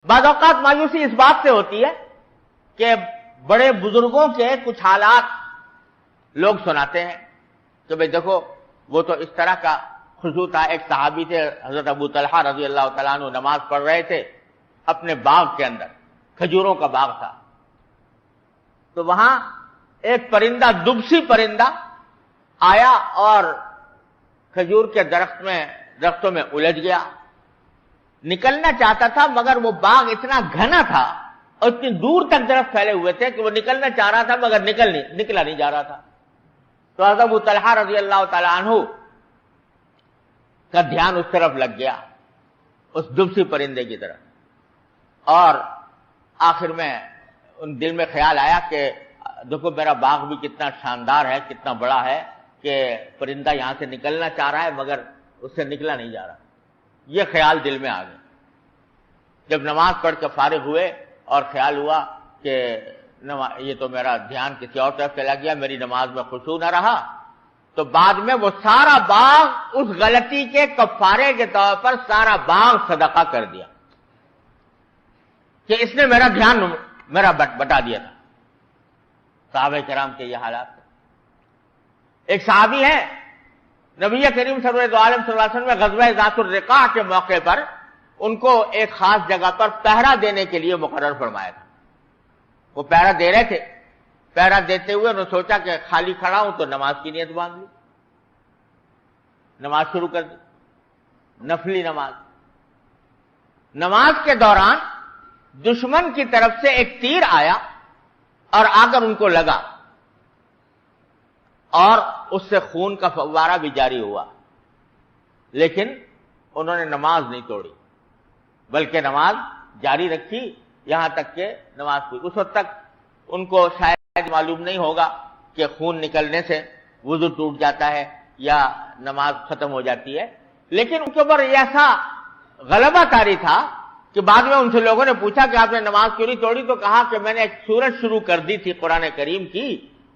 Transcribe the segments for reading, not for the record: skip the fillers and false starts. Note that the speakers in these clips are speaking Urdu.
بعض اوقات مایوسی اس بات سے ہوتی ہے کہ بڑے بزرگوں کے کچھ حالات لوگ سناتے ہیں کہ بھئی دیکھو وہ تو اس طرح کا خضوع تھا. ایک صحابی تھے حضرت ابو طلحہ رضی اللہ تعالیٰ عنہ, نماز پڑھ رہے تھے اپنے باغ کے اندر, کھجوروں کا باغ تھا, تو وہاں ایک پرندہ, دبسی پرندہ آیا اور کھجور کے درختوں میں الجھ گیا. نکلنا چاہتا تھا مگر وہ باغ اتنا گھنا تھا اور اتنی دور تک درخت پھیلے ہوئے تھے کہ وہ نکلنا چاہ رہا تھا مگر نکلا نہیں جا رہا تھا. تو حضرت ابو طلحہ رضی اللہ تعالیٰ عنہ کا دھیان اس طرف لگ گیا, اس دبسی پرندے کی طرف, اور آخر میں ان دل میں خیال آیا کہ دیکھو میرا باغ بھی کتنا شاندار ہے, کتنا بڑا ہے, کہ پرندہ یہاں سے نکلنا چاہ رہا ہے مگر اس سے نکلا نہیں جا رہا. یہ خیال دل میں آ گیا. جب نماز پڑھ کے فارغ ہوئے اور خیال ہوا کہ یہ تو میرا دھیان کسی اور طرف چلا گیا, میری نماز میں خشوع نہ رہا, تو بعد میں وہ سارا باغ اس غلطی کے کفارے کے طور پر سارا باغ صدقہ کر دیا کہ اس نے میرا دھیان بٹا دیا تھا. صحابہ کرام کے یہ حالات. ایک صحابی ہے, نبی کریم سرور دو عالم صلی اللہ علیہ وسلم نے غزوہ ذات الرقاع کے موقع پر ان کو ایک خاص جگہ پر پہرا دینے کے لیے مقرر فرمایا تھا. وہ پہرا دے رہے تھے, پہرا دیتے ہوئے انہوں نے سوچا کہ خالی کھڑا ہوں تو نماز کی نیت باندھ لی, نماز شروع کر دی, نفلی نماز. نماز کے دوران دشمن کی طرف سے ایک تیر آیا اور آ کر ان کو لگا اور اس سے خون کا فوارہ بھی جاری ہوا, لیکن انہوں نے نماز نہیں توڑی بلکہ نماز جاری رکھی یہاں تک کہ نماز ہوئی. اس وقت تک ان کو شاید معلوم نہیں ہوگا کہ خون نکلنے سے وضو ٹوٹ جاتا ہے یا نماز ختم ہو جاتی ہے, لیکن ان کے اوپر ایسا غلبہ طاری تھا کہ بعد میں ان سے لوگوں نے پوچھا کہ آپ نے نماز کیوں نہیں توڑی, تو کہا کہ میں نے ایک سورت شروع کر دی تھی قرآن کریم کی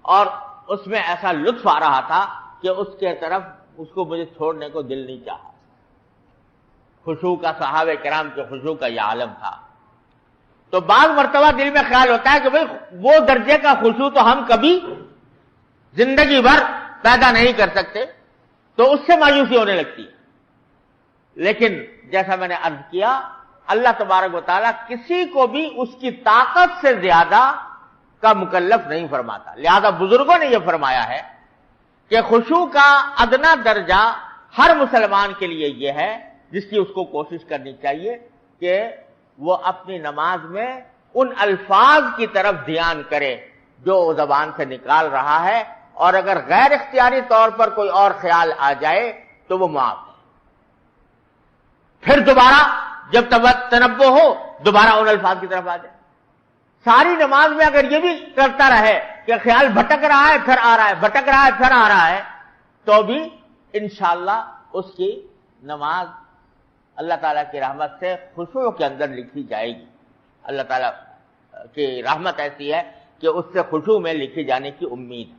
اور اس میں ایسا لطف آ رہا تھا کہ اس کے طرف اس کو مجھے چھوڑنے کو دل نہیں چاہا. خشوع کا, صحابہ کرام کے خشوع کا یہ عالم تھا. تو بعض مرتبہ دل میں خیال ہوتا ہے کہ بھئی وہ درجے کا خشوع تو ہم کبھی زندگی بھر پیدا نہیں کر سکتے, تو اس سے مایوسی ہونے لگتی ہے. لیکن جیسا میں نے عرض کیا, اللہ تبارک و تعالیٰ کسی کو بھی اس کی طاقت سے زیادہ کا مکلف نہیں فرماتا. لہذا بزرگوں نے یہ فرمایا ہے کہ خشوع کا ادنا درجہ ہر مسلمان کے لیے یہ ہے جس کی اس کو کوشش کرنی چاہیے کہ وہ اپنی نماز میں ان الفاظ کی طرف دھیان کرے جو زبان سے نکال رہا ہے, اور اگر غیر اختیاری طور پر کوئی اور خیال آ جائے تو وہ معاف ہے. پھر دوبارہ جب تنبہ ہو دوبارہ ان الفاظ کی طرف آ جائے. ساری نماز میں اگر یہ بھی کرتا رہے کہ خیال بھٹک رہا ہے پھر آ رہا ہے, بھٹک رہا ہے پھر آ رہا ہے, تو بھی انشاءاللہ اس کی نماز اللہ تعالیٰ کی رحمت سے خشوع کے اندر لکھی جائے گی. اللہ تعالیٰ کی رحمت ایسی ہے کہ اس سے خشوع میں لکھی جانے کی امید ہے.